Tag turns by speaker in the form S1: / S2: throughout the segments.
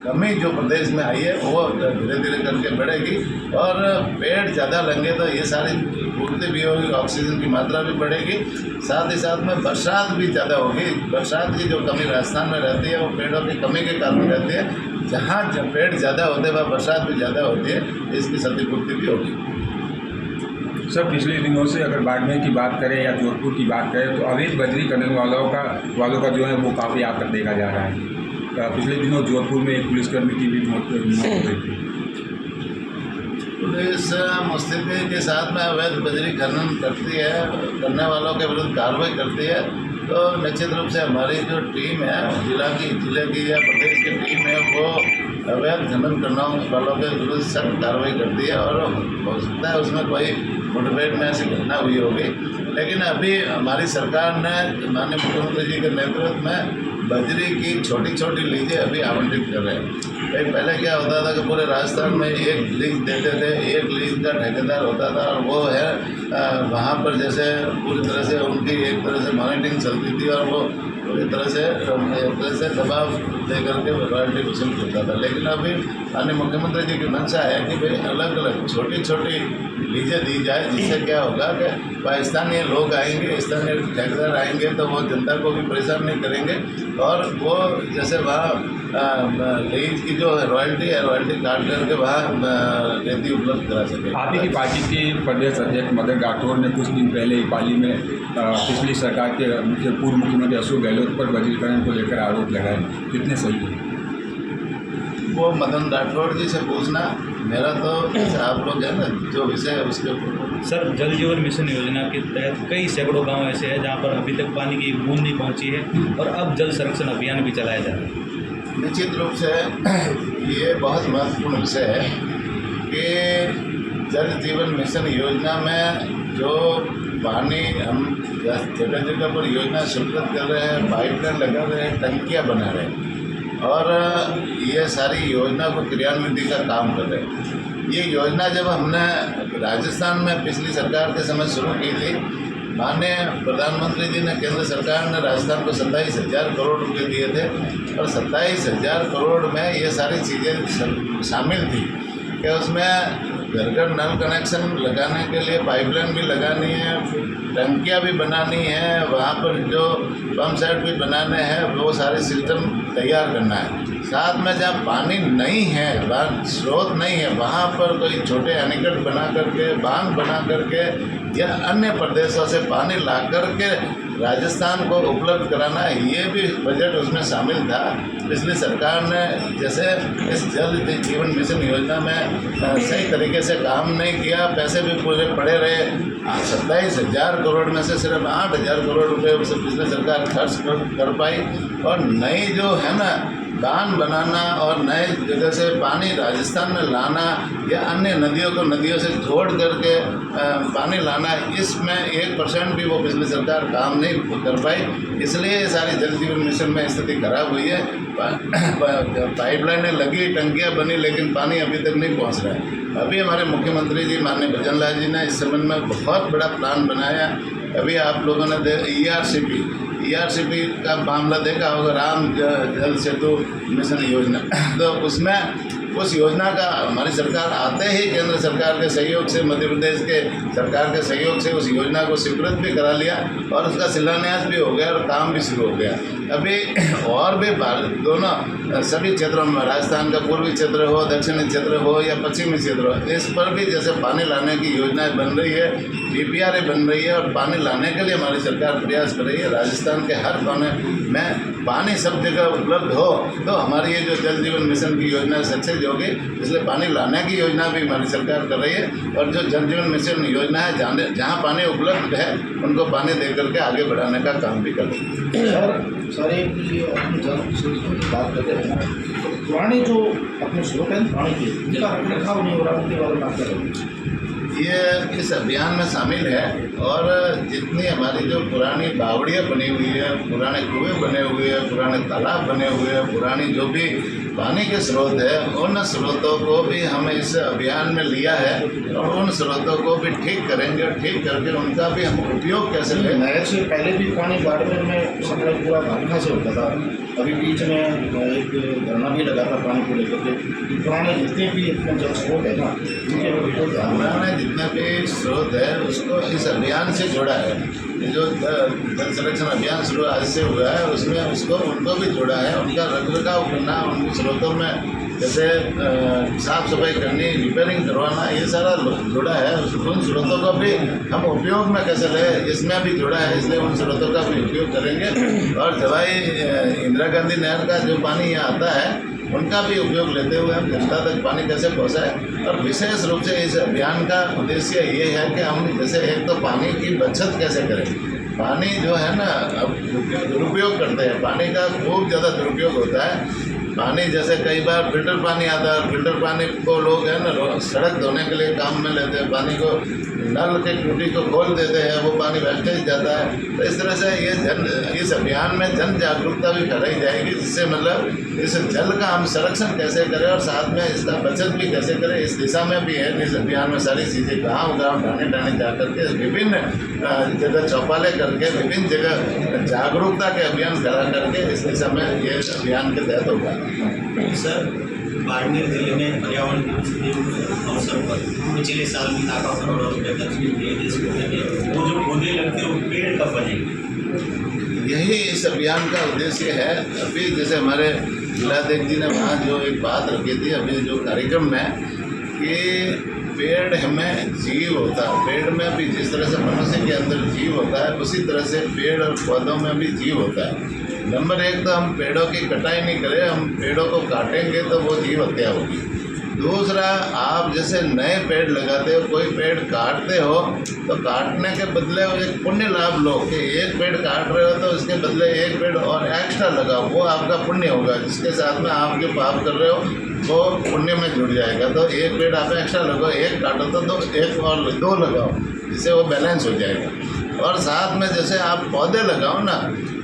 S1: कमी जो प्रदेश में आई है वो धीरे धीरे करके बढ़ेगी और पेड़ ज़्यादा लगेंगे तो ये सारी पूर्ति भी होगी, ऑक्सीजन की मात्रा भी बढ़ेगी, साथ ही साथ में बरसात भी ज़्यादा होगी। बरसात की जो कमी राजस्थान में रहती है वो पेड़ों की कमी के कारण रहती है। जहाँ पेड़ ज़्यादा होते हैं वहाँ बरसात भी ज़्यादा होती है, इसकी क्षतिपूर्ति भी होगी।
S2: सर, पिछले दिनों से अगर बाड़मेर की बात करें या जोधपुर की बात करें तो अवैध बजरी करने वालों का जो है वो काफ़ी आकर देखा जा रहा है। पिछले दिनों जोधपुर में एक पुलिसकर्मी की भी मौत हो गई थी।
S1: पुलिस मुस्तैदी के साथ में अवैध बजरी खनन करती है, करने वालों के विरुद्ध कार्रवाई करती है, तो निश्चित रूप से हमारी जो टीम है जिले की या प्रदेश की टीम है वो अवैध खनन करने वालों के विरुद्ध सख्त कार्रवाई करती है। और हो सकता है उसमें कोई मुठभेड़ में ऐसी घटना हुई होगी, लेकिन अभी हमारी सरकार ने माननीय मुख्यमंत्री जी के नेतृत्व में बजरी की छोटी छोटी लीजें अभी आवंटित कर रहे हैं। पहले क्या होता था कि पूरे राजस्थान में एक लीज देते थे, एक लीज का ठेकेदार होता था और वो है वहाँ पर जैसे पूरी तरह से उनकी एक तरह से मॉनिटरिंग चलती थी और वो पूरी तरह से दबाव दे करके रॉयल्टी वसूल करता था। लेकिन अभी माननीय मुख्यमंत्री जी की मंशा है कि भाई अलग अलग छोटी छोटी लीजें दी जाए, जिससे क्या होगा कि स्थानीय लोग आएंगे, स्थानीय ठेकेदार आएंगे तो वो जनता को भी परेशान नहीं करेंगे और वो जैसे वहाँ लीज की जो रॉयल्टी है रॉयल्टी काट करके वहाँ खेती उपलब्ध करा सके।
S2: आप ही की पार्टी के प्रदेश अध्यक्ष मदन राठौर ने कुछ दिन पहले पाली में पिछली सरकार के पूर्व मुख्यमंत्री अशोक गहलोत पर बजरीकरण को लेकर आरोप लगाए, कितने सही है?
S1: वो मदन राठौर जी से पूछना, मेरा तो जैसे आप लोग हैं ना जो विषय है उसके ऊपर।
S3: सर, जल जीवन मिशन योजना के तहत कई सैकड़ों गांव ऐसे हैं जहां पर अभी तक पानी की बूंद नहीं पहुंची है और अब जल संरक्षण अभियान भी चलाया जा रहा है।
S1: निश्चित रूप से ये बहुत महत्वपूर्ण विषय है कि जल जीवन मिशन योजना में जो पानी हम जगह जगह पर योजना स्वीकृत कर रहे हैं, पाइपलाइन लगा रहे हैं, टंकियाँ बना रहे हैं और ये सारी योजना को क्रियान्वित का काम कर रहे हैं। ये योजना जब हमने राजस्थान में पिछली सरकार के समय शुरू की थी, माननीय प्रधानमंत्री जी ने, केंद्र सरकार ने राजस्थान को 27,000 करोड़ रुपए दिए थे और 27,000 करोड़ में ये सारी चीज़ें शामिल थी कि उसमें घर घर नल कनेक्शन लगाने के लिए पाइपलाइन भी लगानी है, टंकियाँ भी बनानी है, वहाँ पर जो पंप सेट भी बनाने हैं, वो सारे सिस्टम तैयार करना है। साथ में जहाँ पानी नहीं है, वहाँ स्रोत नहीं है, वहाँ पर कोई छोटे एनीकट बना करके, बांध बना करके या अन्य प्रदेशों से पानी ला करके राजस्थान को उपलब्ध कराना है, ये भी बजट उसमें शामिल था। पिछली सरकार ने जैसे इस जल जीवन मिशन योजना में सही तरीके से काम नहीं किया, पैसे भी पूरे पड़े रहे। 27,000 करोड़ में से सिर्फ 8,000 करोड़ रुपए पिछली सरकार खर्च कर पाई और नई जो है ना बांध बनाना और नए जगह से पानी राजस्थान में लाना या अन्य नदियों को नदियों से जोड़ करके पानी लाना, इसमें 1% भी वो पिछली सरकार काम नहीं कर पाई। इसलिए सारी जल जीवन मिशन में स्थिति खराब हुई है। पाइपलाइनें लगी, टंकियाँ बनी, लेकिन पानी अभी तक नहीं पहुंच रहा है। अभी हमारे मुख्यमंत्री जी माननीय भजन लाल जी ने इस संबंध में बहुत बड़ा प्लान बनाया। अभी आप लोगों ने ERCP का मामला देखा होगा, राम जल सेतु मिशन योजना, तो उसमें उस योजना का हमारी सरकार आते ही केंद्र सरकार के सहयोग से, मध्य प्रदेश के सरकार के सहयोग से उस योजना को स्वीकृत भी करा लिया और उसका शिलान्यास भी हो गया और काम भी शुरू हो गया। अभी और भी दोनों सभी क्षेत्रों में, राजस्थान का पूर्वी क्षेत्र हो, दक्षिणी क्षेत्र हो या पश्चिमी क्षेत्र हो, इस पर भी जैसे पानी लाने की योजनाएं बन रही है, DPR बन रही है और पानी लाने के लिए हमारी सरकार प्रयास कर रही है। राजस्थान के हर कोने में पानी सब जगह उपलब्ध हो तो हमारी ये जो जल जीवन मिशन की योजना सक्सेस होगी। इसलिए पानी लाने की योजना भी हमारी सरकार कर रही है और जो जल जीवन मिशन योजना है, जहाँ पानी उपलब्ध है उनको पानी दे करके आगे बढ़ाने का काम भी कर रही है।
S4: सारे की अपनी जल की बात करते हैं तो पुराने जो अपने स्रोत हैं पानी के, उनका रखरखाव नहीं हो रहा, उनके बारे में बात कर रहे हैं।
S1: ये इस अभियान में शामिल है और जितनी हमारी जो पुरानी बावड़ियाँ बनी हुई है, पुराने कुएं बने हुए हैं, पुराने तालाब बने हुए हैं, पुरानी जो भी पानी के स्रोत है, उन स्रोतों को भी हम इस अभियान में लिया है और उन स्रोतों को भी ठीक करेंगे और ठीक करके उनका भी हम उपयोग कैसे लें।
S4: नहर से पहले भी पानी बाड़मेर में सप्लाई पूरा घाटना से होता था। अभी बीच में एक धरना भी लगा था पानी को लेकर के। पुराने जितने भी अपने जल स्रोत है ना, उनके ऊपर
S1: हमारे जितने भी स्रोत है उसको इस अभियान से जोड़ा है। ये जो जल संरक्षण अभियान शुरू आज से हुआ है उसमें उनको भी जोड़ा है। उनका रखरखाव करना, उन स्रोतों में जैसे साफ सफाई करनी, रिपेयरिंग करवाना, ये सारा जुड़ा है। उन स्रोतों को भी हम उपयोग में कैसे लें इसमें भी जुड़ा है, इसलिए उन स्रोतों का भी उपयोग करेंगे। और जवाई इंदिरा गांधी नहर का जो पानी यहाँ आता है उनका भी उपयोग लेते हुए हम जनता तक पानी कैसे पहुँचाएं। और विशेष रूप से इस अभियान का उद्देश्य ये है कि हम जैसे एक तो पानी की बचत कैसे करें। पानी जो है ना, अब दुरुपयोग करते हैं, पानी का खूब ज़्यादा दुरुपयोग होता है। पानी जैसे कई बार फिल्टर पानी आता है, फिल्टर पानी को लोग है ना सड़क धोने के लिए काम में लेते हैं, पानी को नल के टूटी को खोल देते हैं, वो पानी वेस्टेज जाता है। तो इस तरह से इस अभियान में जन जागरूकता भी फैलाई जाएगी, जिससे मतलब इस जल का हम संरक्षण कैसे करें और साथ में इसका बचत भी कैसे करें, इस दिशा में भी है। इस अभियान में सारी चीज़ें गाँव ठाणे जा करके विभिन्न जगह चौपाले करके विभिन्न जगह जागरूकता के अभियान करा करके इस दिशा में ये अभियान के तहत होगा।
S5: सर, बाड़मेर जिले में पर्यावरण दिवस के अवसर पर पिछले साल भी लाखों करोड़ों रुपये खर्च किए गए। वो जो पौधे लगते हैं वो पेड़ कब बनेंगे?
S1: यही इस अभियान का उद्देश्य है। अभी जैसे हमारे जिलाध्यक्ष जी ने वहाँ जो एक बात रखी थी अभी जो कार्यक्रम में, कि पेड़ हमें जीव होता है। पेड़ में भी जिस तरह से मनुष्य के अंदर जीव होता है उसी तरह से पेड़ और पौधों में भी जीव होता है। नंबर एक तो हम पेड़ों की कटाई नहीं करें, हम पेड़ों को काटेंगे तो वो जीव हत्या होगी। दूसरा, आप जैसे नए पेड़ लगाते हो, कोई पेड़ काटते हो तो काटने के बदले एक पुण्य लाभ लो कि एक पेड़ काट रहे हो तो उसके बदले एक पेड़ और एक्स्ट्रा लगाओ, वो आपका पुण्य होगा। जिसके साथ में आप जो पाप कर रहे हो वो पुण्य में जुड़ जाएगा। तो एक पेड़ आप एक्स्ट्रा लगाओ, एक काटो तो एक और दो लगाओ, जिससे वो बैलेंस हो जाएगा। और साथ में जैसे आप पौधे लगाओ ना,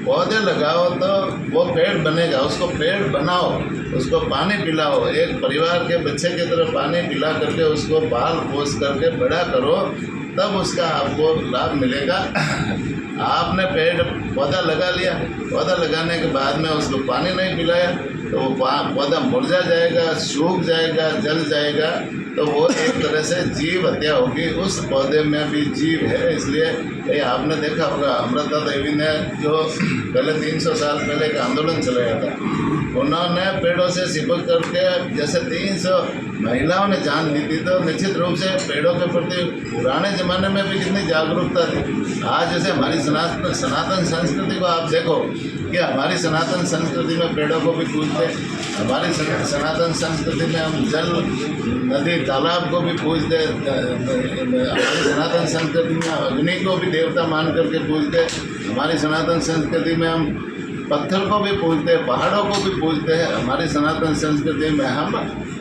S1: पौधे लगाओ तो वो पेड़ बनेगा, उसको पेड़ बनाओ, उसको पानी पिलाओ, एक परिवार के बच्चे की तरह पानी पिला करके उसको पाल पोस करके बड़ा करो, तब उसका आपको लाभ मिलेगा। आपने पेड़ पौधा लगा लिया, पौधा लगाने के बाद में उसको पानी नहीं पिलाया तो वो पौधा मुरझा जाएगा, सूख जाएगा, जल जाएगा, तो वो एक तरह से जीव हत्या होगी। उस पौधे में भी जीव है। इसलिए ये आपने देखा होगा अमृता देवी ने जो पहले 300 साल पहले एक आंदोलन चलाया था, उन्होंने पेड़ों से चिपक करके जैसे 300 महिलाओं ने जान ली थी। तो निश्चित रूप से पेड़ों के प्रति पुराने ज़माने में भी कितनी जागरूकता थी। आज जैसे हमारी सनातन संस्कृति को आप देखो कि हमारी सनातन संस्कृति में पेड़ों को भी पूजते, हमारी सनातन संस्कृति में हम जल नदी तालाब को भी पूजते, हमारी सनातन संस्कृति में अग्नि को भी देवता मान करके पूजते, हमारी सनातन संस्कृति में हम पत्थर को भी पूजते हैं, पहाड़ों को भी पूजते हैं, हमारी सनातन संस्कृति में हम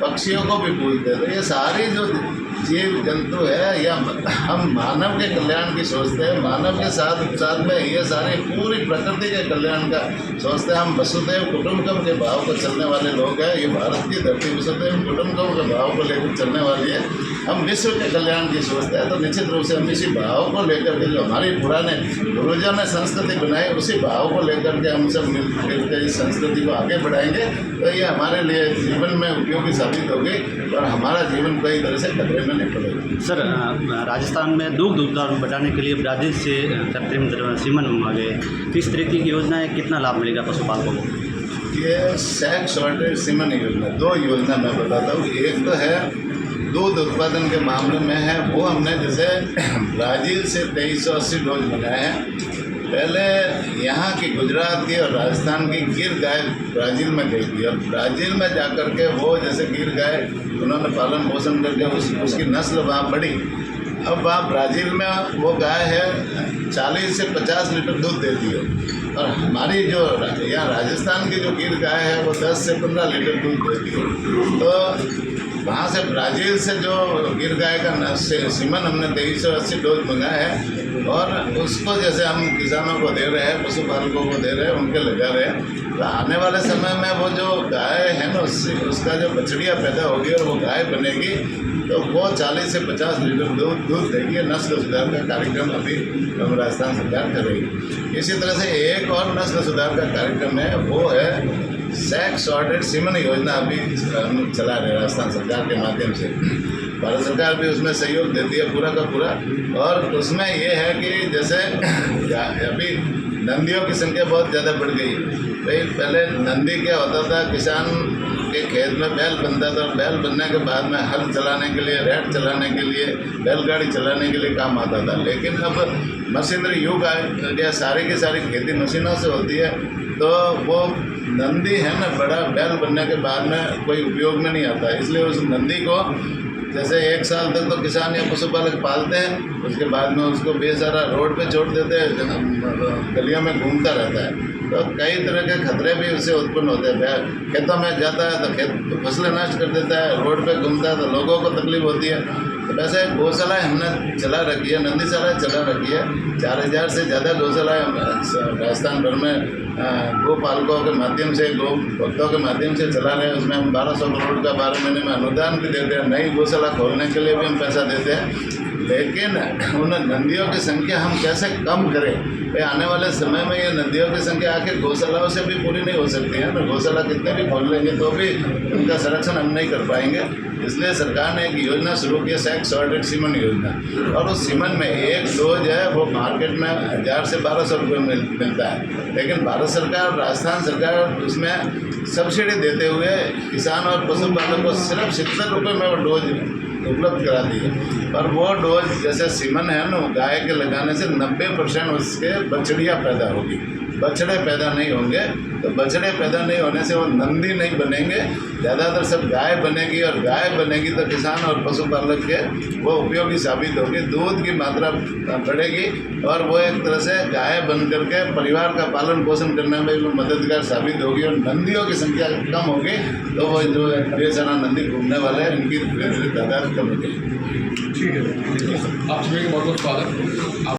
S1: पक्षियों को भी पूजते हैं। तो ये सारी जो जीव जंतु है या हम मानव के कल्याण की सोचते हैं, मानव के साथ साथ में ये सारी पूरी प्रकृति के कल्याण का सोचते हैं। हम वसुधैव कुटुंबकम के भाव को चलने वाले लोग हैं। ये भारत की धरती वसुधैव कुटुंबकम के भाव को लेकर चलने वाली है। हम विश्व के कल्याण की सोचते हैं, तो निश्चित रूप से हम इसी भाव को लेकर के जो हमारी पुराने पूर्वजों ने संस्कृति बनाई उसी भाव को लेकर के हम सब मिल के इस संस्कृति को आगे बढ़ाएंगे। तो ये हमारे लिए जीवन में उपयोगी साबित होगी और हमारा जीवन कई तरह से खतरे में नहीं पड़ेगा।
S6: सर, राजस्थान में दुग्ध उत्पादन बढ़ाने के लिए ब्राज़ील से कृत्रिम सीमन मंगाए, किस तरीके की योजना है, कितना लाभ मिलेगा पशुपालकों को?
S1: ये सैक शॉर्टेज सीमन योजना, दो योजना मैं बताता हूँ। एक तो है दूध उत्पादन के मामले में है, वो हमने जैसे ब्राज़ील से 2380 डोज मंगाए हैं। पहले यहाँ की गुजरात की और राजस्थान की गिर गाय ब्राज़ील में गई थी और ब्राज़ील में जा कर के वो जैसे गिर गाय उन्होंने पालन पोषण करके उसकी नस्ल वहाँ बढ़ी। अब वहाँ ब्राज़ील में वो गाय है 40 से 50 लीटर दूध देती है और हमारी जो यहाँ राजस्थान की जो गिर गाय है वो 10 से 15 लीटर दूध देती है। तो वहाँ से ब्राज़ील से जो गिर गाय का सीमन हमने 2380 डोज मंगाया है और उसको जैसे हम किसानों को दे रहे हैं, पशुपालकों को दे रहे हैं, उनके लगा रहे हैं। तो आने वाले समय में वो जो गाय है ना उसका जो बछड़िया पैदा होगी और वो गाय बनेगी तो वो 40 से 50 लीटर दूध देगी। नस्ल सुधार का कार्यक्रम अभी राजस्थान सरकार कर रही है। इसी तरह से एक और नस्ल सुधार का कार्यक्रम है, वो है सेक्स सॉर्टेड सीमन योजना। अभी हम चला रहे राजस्थान सरकार के माध्यम से। भारत सरकार भी उसमें सहयोग देती है पूरा का पूरा। और उसमें ये है कि जैसे अभी नंदियों की संख्या बहुत ज़्यादा बढ़ गई। भाई पहले नंदी क्या होता था, किसान के खेत में बैल बनता था और बैल बनने के बाद में हल चलाने के लिए, रेट चलाने के लिए, बैलगाड़ी चलाने के लिए काम आता था। लेकिन अब मशीनरी युग आ गया, सारी की सारी खेती मशीनों से होती है, तो वो नंदी है ना बड़ा बैल बनने के बाद में कोई उपयोग में नहीं आता। इसलिए उस नंदी को जैसे 1 साल तक तो किसान या पशुपालक पालते हैं, उसके बाद में उसको बेसहारा रोड पे छोड़ देते हैं, गलियों में घूमता रहता है। तो कई तरह के खतरे भी उससे उत्पन्न होते हैं। खेतों में जाता है तो खेत फसलें नष्ट कर देता है, रोड पे घूमता है तो लोगों को तकलीफ होती है। तो वैसे गौशालाएँ हमने चला रखी है, नंदीशालाएँ चला रखी है। 4000 से ज़्यादा गौशालाएँ राजस्थान भर में गोपालकों के माध्यम से, गौ भक्तों के माध्यम से चला रहे हैं। उसमें हम 1200 करोड़ का 12 महीने में अनुदान भी देते हैं। नई गौशाला खोलने के लिए भी हम पैसा देते हैं। लेकिन उन नंदियों की संख्या हम कैसे कम करें? भाई आने वाले समय में ये नंदियों की संख्या आखिर गौशालाओं से भी पूरी नहीं हो सकती है ना। गौशाला कितने भी खोल लेंगे तो भी उनका संरक्षण हम नहीं कर पाएंगे। इसलिए सरकार ने एक योजना शुरू की है, सेक्स सॉर्टेड सीमन योजना। और उस सीमन में एक डोज है वो मार्केट में 1000 से 1200 रुपये मिलता है। लेकिन भारत सरकार, राजस्थान सरकार उसमें सब्सिडी देते हुए किसान और पशुपालक को सिर्फ 70 रुपये में वो डोज उपलब्ध करा दी है। और वो डोज जैसे सीमन है ना, गाय के लगाने से 90% उसके बछड़ियाँ पैदा होगी, बछड़े पैदा नहीं होंगे। तो बछड़े पैदा नहीं होने से वो नंदी नहीं बनेंगे, ज़्यादातर सब गाय बनेगी। और गाय बनेगी तो किसान और पशुपालक के वो उपयोगी साबित होगी, दूध की मात्रा बढ़ेगी और वो एक तरह से गाय बन करके परिवार का पालन पोषण करने में भी मददगार साबित होगी। और नंदियों की संख्या कम होगी तो वो जो बेसहारा नंदी घूमने वाले हैं इनकी धीरे धीरे तादाद कम हो जाएगी।
S2: ठीक है, आप सभी को बहुत बहुत स्वागत।